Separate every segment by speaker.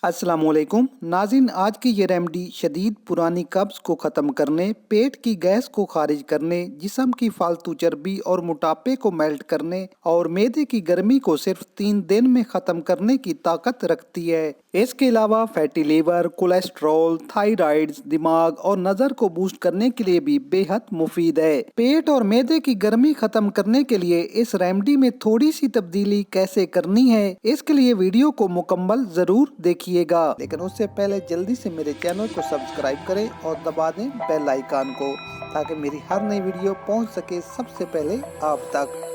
Speaker 1: अस्सलाम वालेकुम नाज़रीन, आज की ये रेमेडी शदीद पुरानी कब्ज़ को ख़त्म करने, पेट की गैस को खारिज करने, जिस्म की फालतू चर्बी और मोटापे को मेल्ट करने और मैदे की गर्मी को सिर्फ 3 दिन में ख़त्म करने की ताकत रखती है। इसके अलावा फैटी लीवर, कोलेस्ट्रॉल, थायराइड्स, दिमाग और नज़र को बूस्ट करने के लिए भी बेहद मुफीद है। पेट और मैदे की गर्मी ख़त्म करने के लिए इस रेमेडी में थोड़ी सी तब्दीली कैसे करनी है, इसके लिए वीडियो को मुकम्मल ज़रूर देखिए। लेकिन उससे पहले जल्दी से मेरे चैनल को सब्सक्राइब करें और दबा दें बेल आइकन को, ताकि मेरी हर नई वीडियो पहुंच सके सबसे पहले आप तक।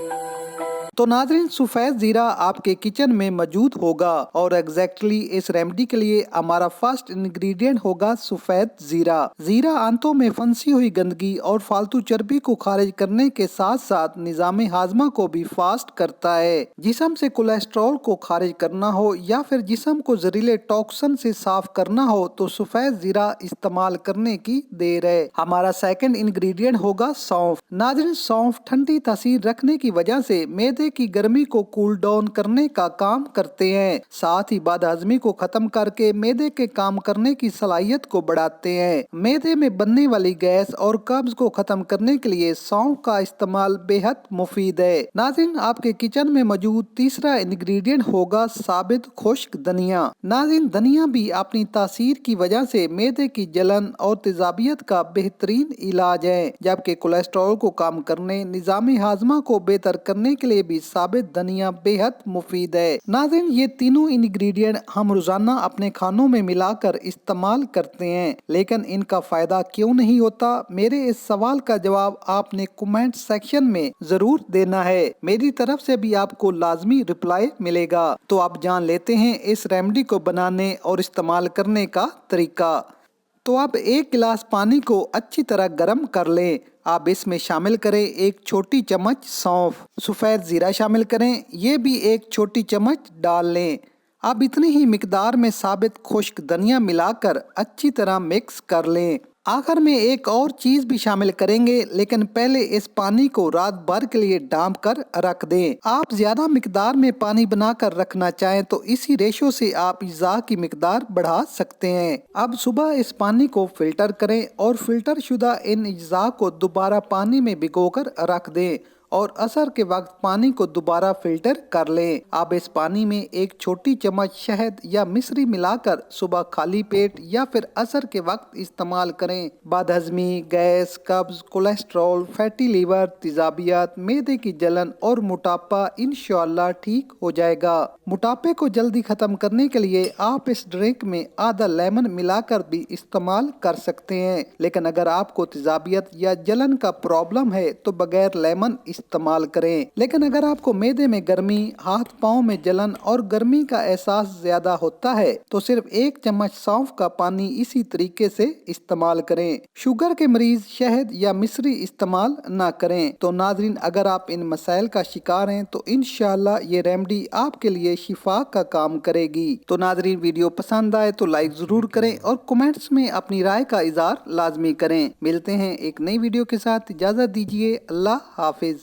Speaker 1: तो नाज़रीन, सफ़ेद ज़ीरा आपके किचन में मौजूद होगा और एग्जैक्टली इस रेमेडी के लिए हमारा फर्स्ट इंग्रेडिएंट होगा सफ़ेद ज़ीरा। ज़ीरा आंतों में फंसी हुई गंदगी और फालतू चर्बी को खारिज करने के साथ साथ निज़ामे हाजमा को भी फास्ट करता है। जिस्म से कोलेस्ट्रॉल को खारिज करना हो या फिर जिस्म को जहरीले टॉक्सिन से साफ करना हो तो सफ़ेद ज़ीरा इस्तेमाल करने की देर है। हमारा सेकंड इंग्रेडिएंट होगा सौंफ। नाज़रीन, सौंफ ठंडी तासीर रखने की वजह से मैदे की गर्मी को कूल डाउन करने का काम करते हैं, साथ ही बदहजमी को खत्म करके मैदे के काम करने की सलाहियत को बढ़ाते हैं। मैदे में बनने वाली गैस और कब्ज को खत्म करने के लिए सौंफ का इस्तेमाल बेहद मुफीद है। नाज़रीन, आपके किचन में मौजूद तीसरा इंग्रेडिएंट होगा साबित खुश्क धनिया। नाज़रीन, धनिया भी अपनी तासीर की वजह से मैदे की जलन और तेजाबियत का बेहतरीन इलाज है, जबकि कोलेस्ट्रॉल को कम करने, निज़ामी हाजमा को बेहतर करने के लिए भी साबित धनिया बेहद मुफीद है। नाज़रीन, ये तीनों इंग्रेडिएंट हम रोजाना अपने खानों में मिलाकर इस्तेमाल करते हैं, लेकिन इनका फायदा क्यों नहीं होता? मेरे इस सवाल का जवाब आपने कमेंट सेक्शन में जरूर देना है। मेरी तरफ से भी आपको लाजमी रिप्लाई मिलेगा। तो आप जान लेते हैं इस रेमेडी को बनाने और इस्तेमाल करने का तरीका। तो आप 1 गिलास पानी को अच्छी तरह गर्म कर लें। आप इसमें शामिल करें 1 छोटी चम्मच सौंफ, सफ़ेद ज़ीरा शामिल करें, ये भी 1 छोटी चम्मच डाल लें। आप इतनी ही मिकदार में साबित खुश्क धनिया मिलाकर अच्छी तरह मिक्स कर लें। आखिर में एक और चीज भी शामिल करेंगे, लेकिन पहले इस पानी को रात भर के लिए डांप कर रख दें। आप ज्यादा मिकदार में पानी बनाकर रखना चाहें तो इसी रेशो से आप इज़ा की मिकदार बढ़ा सकते हैं। अब सुबह इस पानी को फिल्टर करें और फिल्टर शुदा इन इज़ा को दोबारा पानी में भिगोकर रख दें और असर के वक्त पानी को दोबारा फिल्टर कर लें। अब इस पानी में 1 छोटी चम्मच शहद या मिश्री मिलाकर सुबह खाली पेट या फिर असर के वक्त इस्तेमाल करें। बदहजमी, गैस, कब्ज, कोलेस्ट्रॉल, फैटी लीवर, तेजाबियत, मैदे की जलन और मोटापा इंशाअल्लाह ठीक हो जाएगा। मोटापे को जल्दी खत्म करने के लिए आप इस ड्रिंक में आधा लेमन मिलाकर भी इस्तेमाल कर सकते हैं, लेकिन अगर आपको तेजाबियत या जलन का प्रॉब्लम है तो बगैर लेमन इस्तेमाल करें। लेकिन अगर आपको मैदे में गर्मी, हाथ पाँव में जलन और गर्मी का एहसास ज्यादा होता है तो सिर्फ 1 चम्मच सौंफ का पानी इसी तरीके से इस्तेमाल करें। शुगर के मरीज शहद या मिश्री इस्तेमाल ना करें। तो नाज़रीन, अगर आप इन मसाइल का शिकार हैं तो इंशाअल्लाह ये रेमेडी आपके लिए शिफा का काम करेगी। तो नाज़रीन, वीडियो पसंद आए तो लाइक जरूर करें और कमेंट्स में अपनी राय का इजहार लाजमी करें। मिलते हैं एक नई वीडियो के साथ, इजाजत दीजिए। अल्लाह हाफिज।